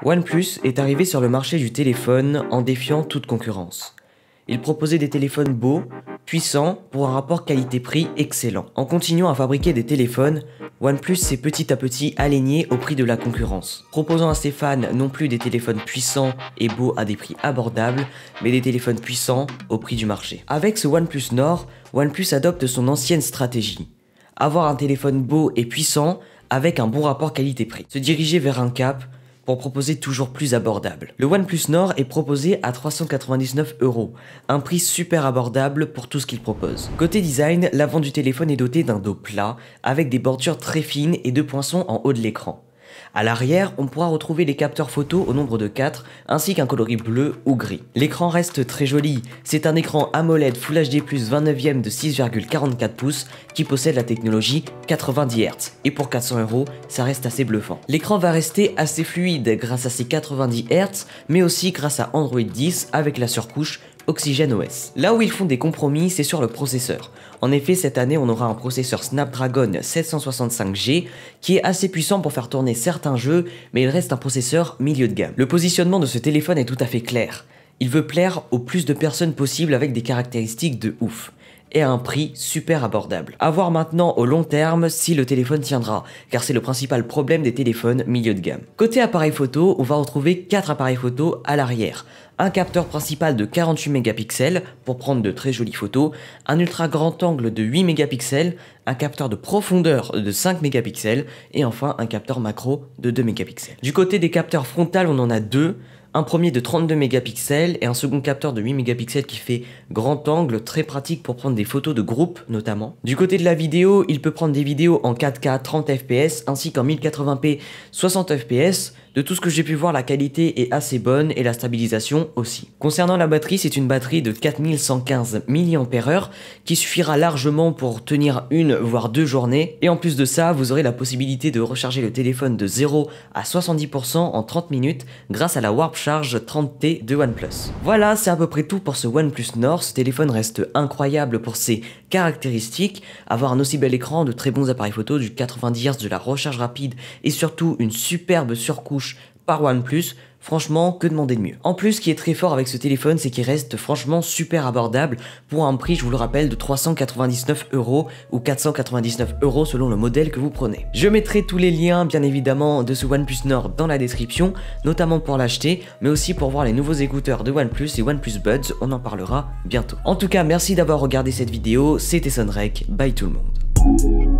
OnePlus est arrivé sur le marché du téléphone en défiant toute concurrence. Il proposait des téléphones beaux, puissants, pour un rapport qualité-prix excellent. En continuant à fabriquer des téléphones, OnePlus s'est petit à petit aligné au prix de la concurrence, proposant à ses fans non plus des téléphones puissants et beaux à des prix abordables, mais des téléphones puissants au prix du marché. Avec ce OnePlus Nord, OnePlus adopte son ancienne stratégie. Avoir un téléphone beau et puissant avec un bon rapport qualité-prix. Se diriger vers un cap pour proposer toujours plus abordable. Le OnePlus Nord est proposé à 399 €, un prix super abordable pour tout ce qu'il propose. Côté design, l'avant du téléphone est doté d'un dos plat, avec des bordures très fines et deux poinçons en haut de l'écran. À l'arrière, on pourra retrouver les capteurs photo au nombre de 4, ainsi qu'un coloris bleu ou gris. L'écran reste très joli, c'est un écran AMOLED Full HD+ 29e de 6,44 pouces qui possède la technologie 90 Hz, et pour 400 €, ça reste assez bluffant. L'écran va rester assez fluide grâce à ses 90 Hz, mais aussi grâce à Android 10 avec la surcouche Oxygen OS. Là où ils font des compromis, c'est sur le processeur. En effet, cette année, on aura un processeur Snapdragon 765G qui est assez puissant pour faire tourner certains jeux, mais il reste un processeur milieu de gamme. Le positionnement de ce téléphone est tout à fait clair. Il veut plaire au plus de personnes possible avec des caractéristiques de ouf et à un prix super abordable. À voir maintenant au long terme si le téléphone tiendra, car c'est le principal problème des téléphones milieu de gamme. Côté appareil photo, on va retrouver 4 appareils photo à l'arrière. Un capteur principal de 48 mégapixels pour prendre de très jolies photos, un ultra grand angle de 8 mégapixels, un capteur de profondeur de 5 mégapixels et enfin un capteur macro de 2 mégapixels. Du côté des capteurs frontales, on en a deux. Un premier de 32 mégapixels et un second capteur de 8 mégapixels qui fait grand angle, très pratique pour prendre des photos de groupe notamment. Du côté de la vidéo, il peut prendre des vidéos en 4K 30 fps ainsi qu'en 1080p 60 fps. De tout ce que j'ai pu voir, la qualité est assez bonne et la stabilisation aussi. Concernant la batterie, c'est une batterie de 4115 mAh qui suffira largement pour tenir une voire deux journées. Et en plus de ça, vous aurez la possibilité de recharger le téléphone de 0 à 70% en 30 minutes grâce à la Warp Charge 30T de OnePlus. Voilà, c'est à peu près tout pour ce OnePlus Nord. Ce téléphone reste incroyable pour ses caractéristiques, avoir un aussi bel écran, de très bons appareils photo, du 90 Hz, de la recharge rapide et surtout une superbe surcouche par OnePlus. Franchement, que demander de mieux. En plus, ce qui est très fort avec ce téléphone, c'est qu'il reste franchement super abordable pour un prix, je vous le rappelle, de 399 € ou 499 € selon le modèle que vous prenez. Je mettrai tous les liens, bien évidemment, de ce OnePlus Nord dans la description, notamment pour l'acheter, mais aussi pour voir les nouveaux écouteurs de OnePlus et OnePlus Buds, on en parlera bientôt. En tout cas, merci d'avoir regardé cette vidéo, c'était Sonrek, bye tout le monde.